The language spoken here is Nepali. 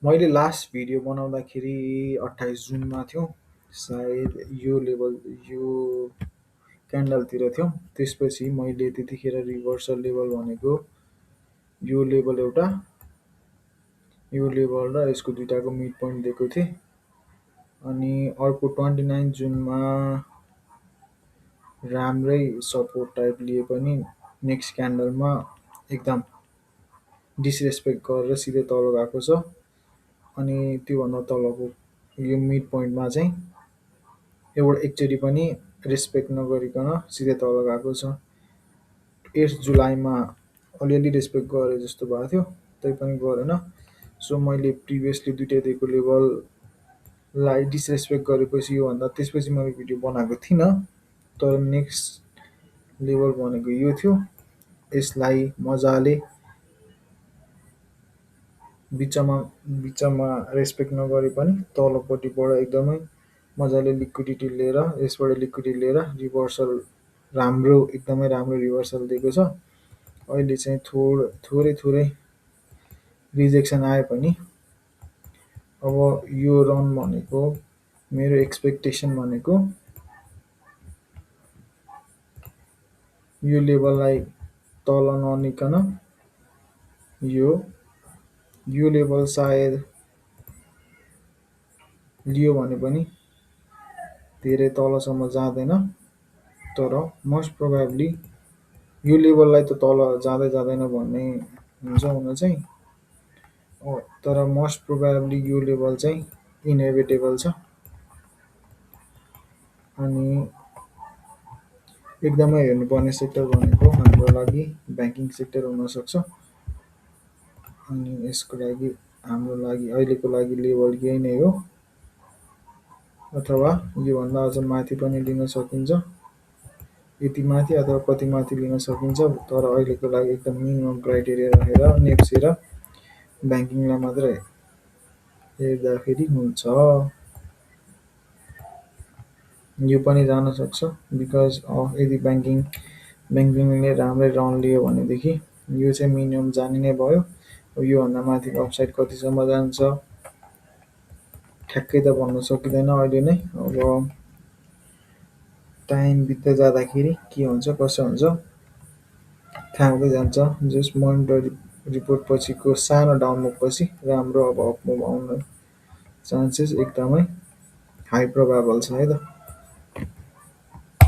मैले लास्ट भिडियो बनाउँदाखेरि 28 जुनमा थियो। सायद यो क्यान्डलतिर थियो। त्यसपछि मैले त्यतिखेर रिभर्सल लेभल भनेको यो लेभल एउटा, यो लेभल र यसको दुइटाको मिड पोइन्ट दिएको थिएँ। अनि अर्को 29 जुनमा राम्रै सपोर्ट टाइप लिए पनि नेक्स्ट क्यान्डलमा एकदम डिसरेस्पेक्ट गरेर सिधै तल गएको छ। अनि त्योभन्दा तलको यो मिड पोइन्टमा चाहिँ एकचोटि पनि रेस्पेक्ट नगरिकन सिधै तल गएको छ। 8 जुलाईमा अलिअलि रेस्पेक्ट गरे जस्तो भएको थियो, तैपनि गरेन। सो मैले प्रिभियसली दुइटै दिएको लेभललाई डिसरेस्पेक्ट गरेपछि योभन्दा त्यसपछि मैले भिडियो बनाएको थिइनँ। तर नेक्स्ट लेभल भनेको यो थियो। यसलाई मजाले बिचमा रेस्पेक्ट नगरे पनि तलपट्टिबाट एकदमै मजाले लिक्विडिटी लिएर, यसबाट लिक्विडिटी लिएर रिभर्सल एकदमै राम्रो रिभर्सल दिएको छ। अहिले चाहिँ थोरै रिजेक्सन आए पनि अब यो रन भनेको मेरो एक्सपेक्टेसन भनेको यो लेभललाई तल ननिकन यो लेभल सायद लियो भने पनि धेरै तलसम्म जाँदैन। तर मोस्ट प्रोबेबली यो लेभललाई त तल जाँदैन भन्ने हुन्छ हुन चाहिँ। तर मोस्ट प्रोबेबली यो लेभल चाहिँ इनएभिटेबल छ। अनि एकदमै हेर्नुपर्ने सेक्टर भनेको हाम्रो लागि ब्याङ्किङ सेक्टर हुनसक्छ। अनि यसको लागि हाम्रो लागि अहिलेको लागि लेभल यही नै हो, अथवा योभन्दा अझ माथि पनि लिन सकिन्छ। यति माथि अथवा कति माथि लिन सकिन्छ। तर अहिलेको लागि एकदम मिनिमम क्राइटेरिया राखेर नेप्सेर ब्याङ्किङलाई मात्रै हेर्दाखेरि हुन्छ। यो पनि जान सक्छ बिकज यदि ब्याङ्किङले राम्रै रन लियो भनेदेखि यो चाहिँ मिनिमम जाने नै भयो। योभन्दा माथिको अपसाइड कतिसम्म जान्छ ठ्याक्कै त भन्न सकिँदैन अहिले नै। अब टाइम बित्दै जाँदाखेरि के हुन्छ कसो हुन्छ थाहा हुँदै जान्छ। जस्ट मोनिटरी रिपोर्ट पछिको सानो डाउनमुभ पछि राम्रो अब अपमुभ आउन चान्सेस एकदमै हाई प्रोबेबल छ है त।